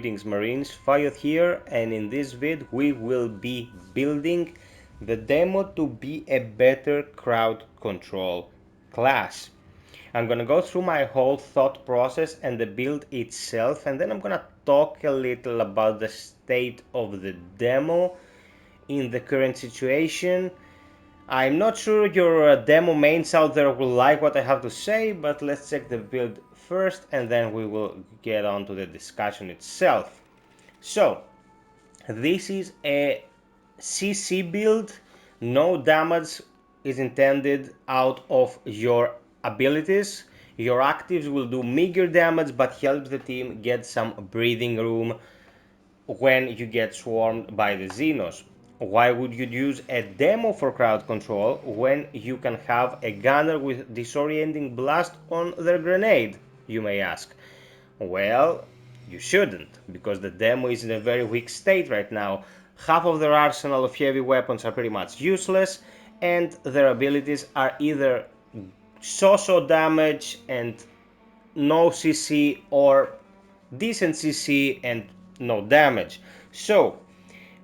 Greetings Marines, FiOth here, and in this vid we will be building the demo to be a better crowd control class. I'm gonna go through my whole thought process and the build itself, and then I'm gonna talk a little about the state of the demo in the current situation. I'm not sure your demo mains out there will like what I have to say, but let's check the build first and then we will get on to the discussion itself. So, this is a CC build. No damage is intended out of your abilities. Your actives will do meager damage but help the team get some breathing room when you get swarmed by the Xenos. Why would you use a demo for crowd control when you can have a gunner with disorienting blast on their grenade, you may ask? Well, you shouldn't, because the demo is in a very weak state right now. Half of their arsenal of heavy weapons are pretty much useless, and their abilities are either so-so damage and no CC, or decent CC and no damage. So,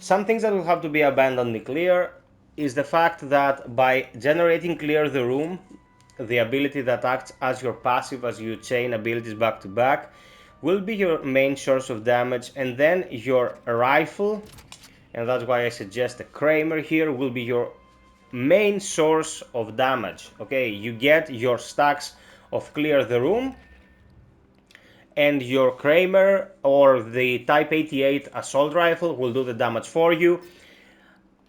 some things that will have to be abundantly clear is the fact that by generating Clear the Room, the ability that acts as your passive as you chain abilities back to back, will be your main source of damage, and then your rifle, and that's why I suggest a Kramer here, will be your main source of damage. Okay, you get your stacks of Clear the Room, and your Kramer or the Type 88 assault rifle will do the damage for you.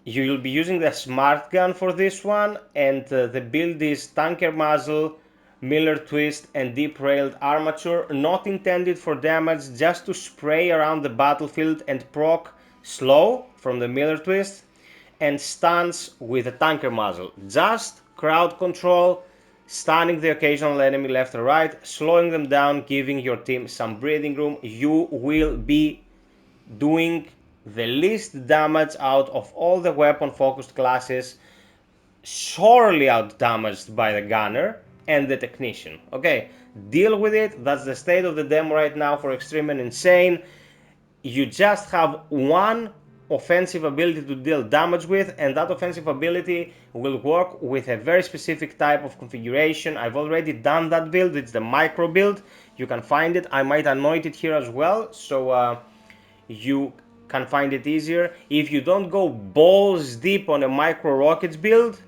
You will be using the smart gun for this one, and the build is tanker muzzle, Miller twist, and deep railed armature, not intended for damage, just to spray around the battlefield and proc slow from the Miller twist, and stance with the tanker muzzle. Just crowd control, stunning the occasional enemy left or right, slowing them down, giving your team some breathing room. You will be doing the least damage out of all the weapon focused classes, sorely out damaged by the gunner and the technician. Okay, deal with it. That's the state of the demo right now for Extreme and Insane. You just have one offensive ability to deal damage with, and that offensive ability will work with a very specific type of configuration. I've already done that build. It's the micro build. You can find it. I might anoint it here as well, so you can find it easier. If you don't go balls deep on a micro rockets build,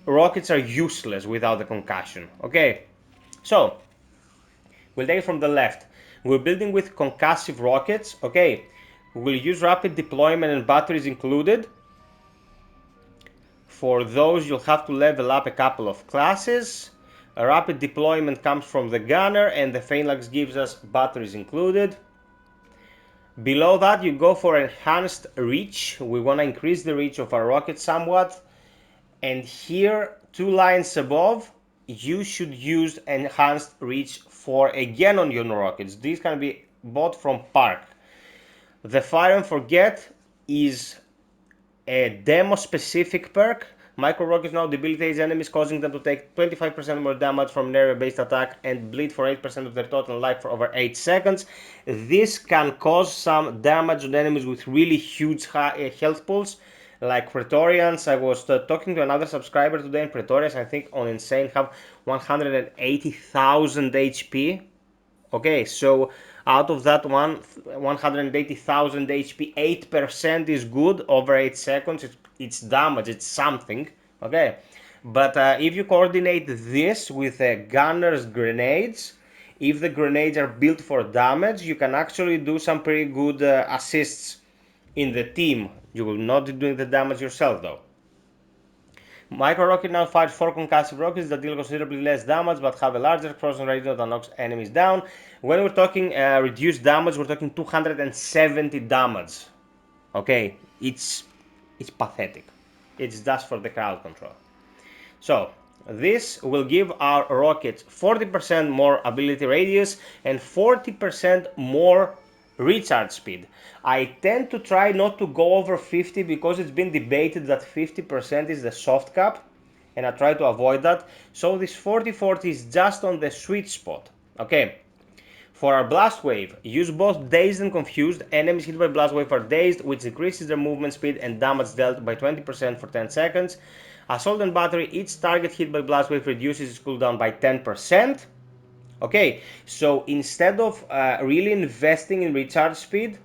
rockets are useless without the concussion. Okay, so we'll take it from the left. We're building with concussive rockets. Okay, we'll use rapid deployment and batteries included. For those, you'll have to level up a couple of classes. A rapid deployment comes from the gunner, and the Phalanx gives us batteries included. Below that, you go for enhanced reach. We want to increase the reach of our rocket somewhat. And here, 2 lines above, you should use enhanced reach for again on your rockets. These can be bought from Park. The Fire and Forget is a demo specific perk. Micro rockets now debilitates enemies, causing them to take 25% more damage from an area based attack and bleed for 8% of their total life for over 8 seconds. This can cause some damage on enemies with really huge health pools, like Praetorians. I was talking to another subscriber today, and Praetorians, I think on Insane, have 180,000 HP. Okay, so out of that 180,000 HP, 8% is good over 8 seconds. It's damage, it's something. Okay, but if you coordinate this with a gunner's grenades, if the grenades are built for damage, you can actually do some pretty good assists in the team. You will not be doing the damage yourself though. Micro rocket now fires 4 concussive rockets that deal considerably less damage but have a larger explosion radius that knocks enemies down. When we're talking reduced damage, we're talking 270 damage. Okay, it's pathetic. It's just for the crowd control. So this will give our rockets 40% more ability radius and 40% more recharge speed. I tend to try not to go over 50 because it's been debated that 50% is the soft cap, and I try to avoid that. So this 40-40 is just on the sweet spot. Okay, For our Blast Wave, use both Dazed and Confused. Enemies hit by Blast Wave are dazed, which decreases their movement speed and damage dealt by 20% for 10 seconds. Assault and Battery, each target hit by Blast Wave reduces its cooldown by 10%. Okay, so instead of really investing in recharge speed,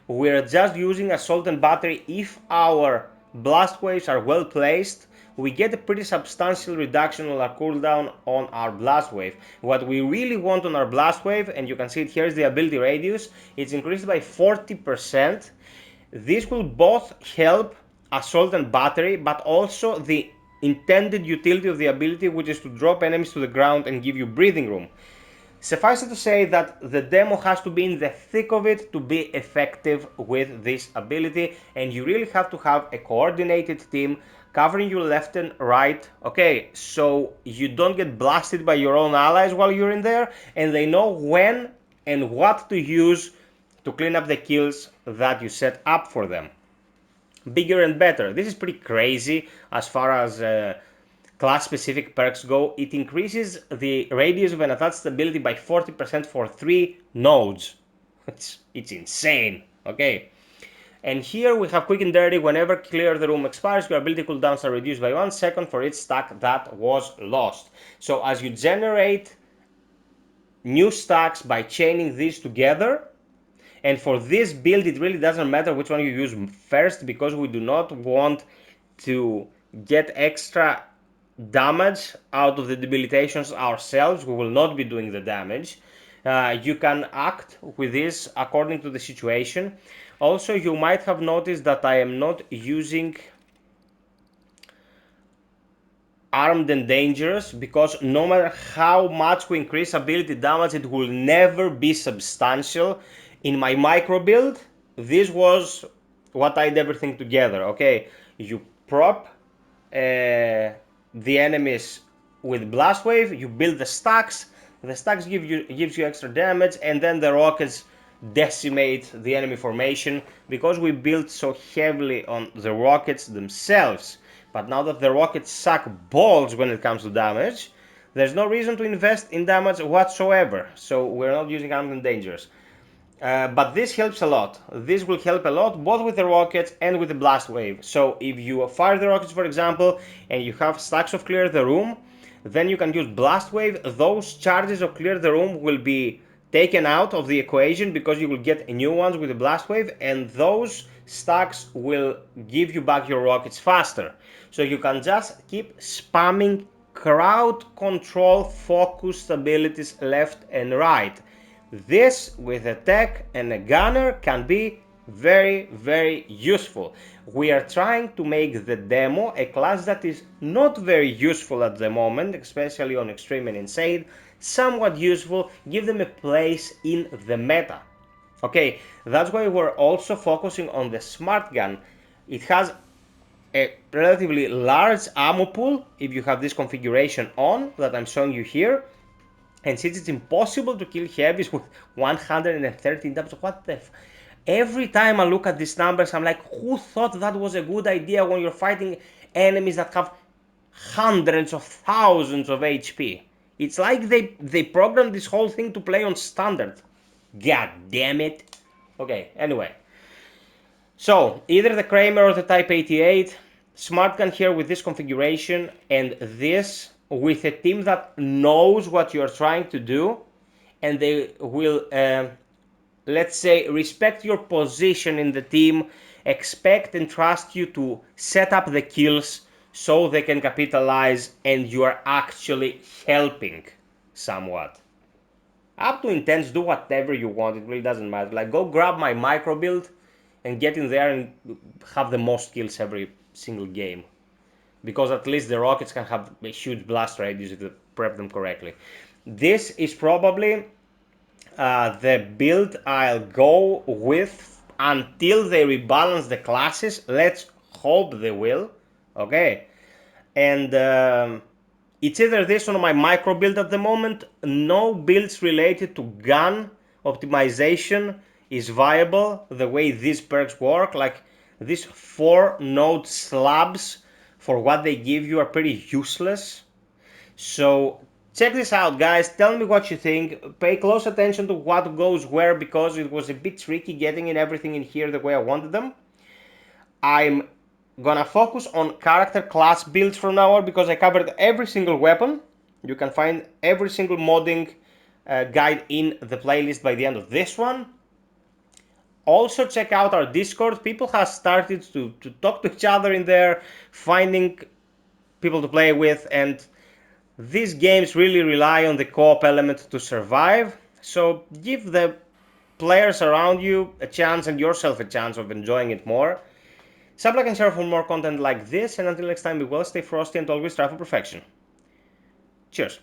we're just using Assault and Battery. If our Blast Waves are well placed, we get a pretty substantial reduction on our cooldown on our Blast Wave. What we really want on our Blast Wave, and you can see it here, is the ability radius. It's increased by 40%. This will both help Assault and Battery, but also the intended utility of the ability, which is to drop enemies to the ground and give you breathing room. Suffice it to say that the demo has to be in the thick of it to be effective with this ability, and you really have to have a coordinated team covering you left and right, okay, so you don't get blasted by your own allies while you're in there, and they know when and what to use to clean up the kills that you set up for them. Bigger and better. This is pretty crazy as far as class-specific perks go. It increases the radius of an attached ability by 40% for 3 nodes. It's insane, okay? And here we have Quick and Dirty. Whenever Clear the Room expires, your ability cooldowns are reduced by 1 second for each stack that was lost. So as you generate new stacks by chaining these together, and for this build it really doesn't matter which one you use first, because we do not want to get extra damage out of the debilitations ourselves. We will not be doing the damage. You can act with this according to the situation. Also, you might have noticed that I am not using Armed and Dangerous, because no matter how much we increase ability damage, it will never be substantial. In my micro build, this was what I did everything together, okay? You prop the enemies with Blast Wave, you build the stacks gives you extra damage, and then the rockets decimate the enemy formation, because we built so heavily on the rockets themselves. But now that the rockets suck balls when it comes to damage, there's no reason to invest in damage whatsoever, so we're not using Armed and Dangerous. But this helps a lot. This will help a lot both with the rockets and with the Blast Wave. So if you fire the rockets, for example, and you have stacks of Clear the Room, then you can use Blast Wave. Those charges of Clear the Room will be taken out of the equation, because you will get new ones with the Blast Wave, and those stacks will give you back your rockets faster. So you can just keep spamming crowd control focused abilities left and right. This, with a tech and a gunner, can be very, very useful. We are trying to make the demo a class that is not very useful at the moment, especially on Extreme and Insane, somewhat useful, give them a place in the meta. Okay, that's why we're also focusing on the Smart Gun. It has a relatively large ammo pool if you have this configuration on that I'm showing you here. And since it's impossible to kill heavies with 113 damage, what the every time I look at these numbers, I'm like, who thought that was a good idea when you're fighting enemies that have hundreds of thousands of HP? It's like they programmed this whole thing to play on standard. God damn it. Okay, anyway. So, either the Kramer or the Type 88, Smart Gun here with this configuration, and this with a team that knows what you're trying to do, and they will, let's say, respect your position in the team, expect and trust you to set up the kills so they can capitalize, and you are actually helping somewhat. Up to Intense, do whatever you want, it really doesn't matter. Like, go grab my micro build and get in there and have the most kills every single game. Because at least the rockets can have a huge blast radius if you prep them correctly. This is probably the build I'll go with until they rebalance the classes. Let's hope they will. Okay. And it's either this or my micro build at the moment. No builds related to gun optimization is viable the way these perks work. Like, these 4 node slabs for what they give you are pretty useless. So Check this out, guys. Tell me what you think. Pay close attention to what goes where, because it was a bit tricky getting in everything in here the way I wanted them. I'm gonna focus on character class builds from now on because I covered every single weapon. You can find every single modding guide in the playlist by the end of this one. Also check out our Discord. People have started to talk to each other in there, finding people to play with, and these games really rely on the co-op element to survive. So give the players around you a chance and yourself a chance of enjoying it more. Sub, like, and share for more content like this, and until next time, be well, stay frosty, and always strive for perfection. Cheers.